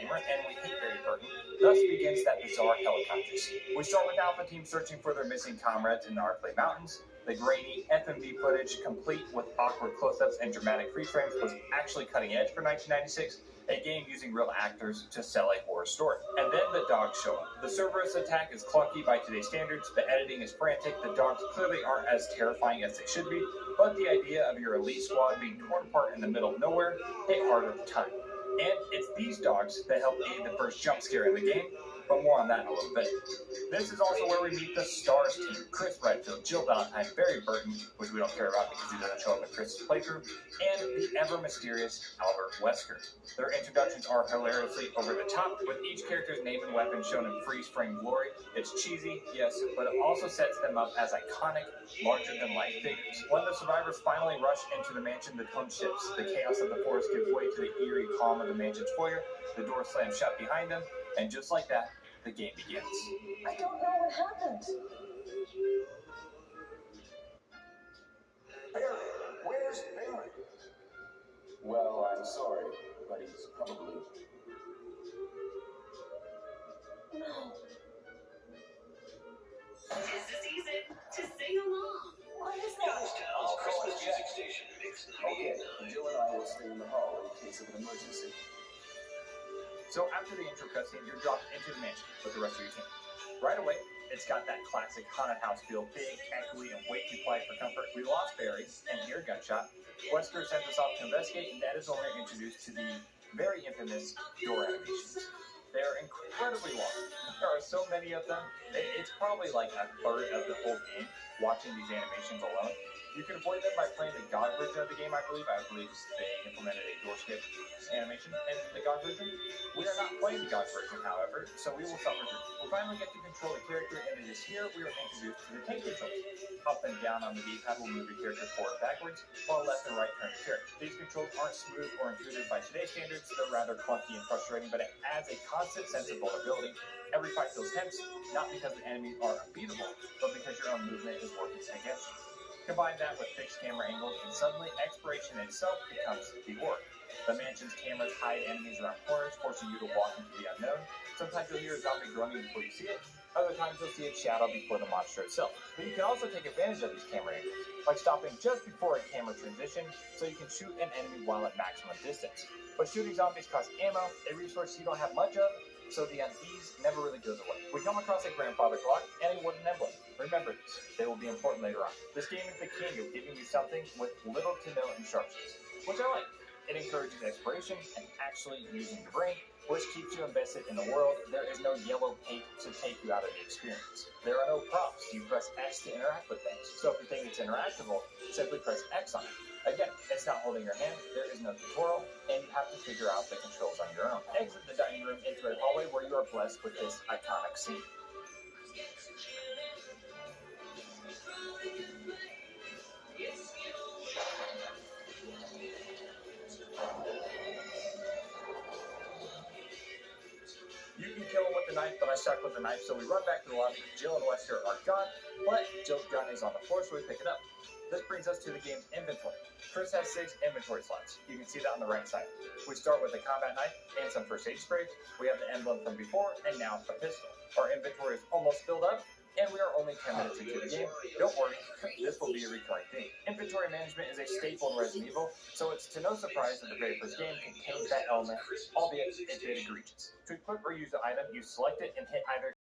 gamer, and we hate Barry Burton. Thus begins that bizarre helicopter scene. We start with Alpha Team searching for their missing comrades in the Arklay Mountains. The grainy FMV footage, complete with awkward close-ups and dramatic freeze frames, was actually cutting edge for 1996, a game using real actors to sell a horror story. And then the dogs show up. The Cerberus attack is clunky by today's standards, the editing is frantic, the dogs clearly aren't as terrifying as they should be, but the idea of your elite squad being torn apart in the middle of nowhere hit hard at the time. And it's these dogs that help aid the first jump scare in the game, but more on that in a little bit. This is also where we meet the Stars team: Chris Redfield, Jill Valentine, Barry Burton, which we don't care about because he doesn't show up in Chris's playthrough, and the ever-mysterious Albert Wesker. Their introductions are hilariously over the top, with each character's name and weapon shown in freeze-frame glory. It's cheesy, yes, but it also sets them up as iconic, larger-than-life figures. When the survivors finally rush into the mansion, the tone shifts. The chaos of the forest gives way to the eerie calm of the mansion's foyer. The door slams shut behind them, and just like that, the game begins. I don't know what happened. Barry, where's Barry? Well, I'm sorry, but he's probably... No. Tis the season to sing along. What is that? Youngstown's Christmas music station, Mix 98.9. Okay, Jill and I will stay in the hall in case of an emergency. So after the intro cutscene, you're dropped into the mansion with the rest of your team. Right away, it's got that classic haunted house feel, big, echoey, and way too quiet for comfort. We lost Barry, and here, gunshot. Wesker sends us off to investigate, and that is when we're introduced to the very infamous door animations. They're incredibly long. There are so many of them. It's probably like a third of the whole game watching these animations alone. You can avoid them by playing the GOG version of the game, I believe. I believe they implemented a door skip animation in the GOG version. We are not playing the GOG version, however, so we will suffer through. We finally get to control the character, and it is here we are introduced to the tank controls. Up and down on the D-pad will move the character forward and backwards, while left and right turn the character. These controls aren't smooth or intuitive by today's standards. They're rather clunky and frustrating, but it adds a constant sense of vulnerability. Every fight feels tense, not because the enemies are unbeatable, but because your own movement is working against you. Combine that with fixed camera angles, and suddenly exploration itself becomes the horror. The mansion's cameras hide enemies around corners, forcing you to walk into the unknown. Sometimes you'll hear a zombie groaning before you see it. Other times you'll see its shadow before the monster itself. But you can also take advantage of these camera angles, like stopping just before a camera transition so you can shoot an enemy while at maximum distance. But shooting zombies costs ammo, a resource you don't have much of, so the unease never really goes away. We come across a grandfather clock and a wooden emblem. Remember these, they will be important later on. This game is the king of giving you something with little to no instructions, which I like. It encourages exploration and actually using your brain, which keeps you invested in the world. There is no yellow paint to take you out of the experience. There are no props. You press X to interact with things. So if you think it's interactable, simply press X on it. Again, it's not holding your hand, there is no tutorial, and you have to figure out the controls on your own. Exit the dining room into a hallway where you are blessed with this iconic scene. You can kill him with the knife, but I suck with the knife, so we run back to the lobby. Jill and Wesker are gone, but Jill's gun is on the floor, so we pick it up. This brings us to the game's inventory. Chris has 6 inventory slots. You can see that on the right side. We start with a combat knife and some first aid spray. We have the emblem from before, and now a pistol. Our inventory is almost filled up, and we are only 10 minutes into the game. Don't worry, this will be a recurring theme. Inventory management is a staple in Resident Evil, so it's to no surprise that the very first game contains that element, albeit a bit egregious. To equip or use the item, you select it and hit either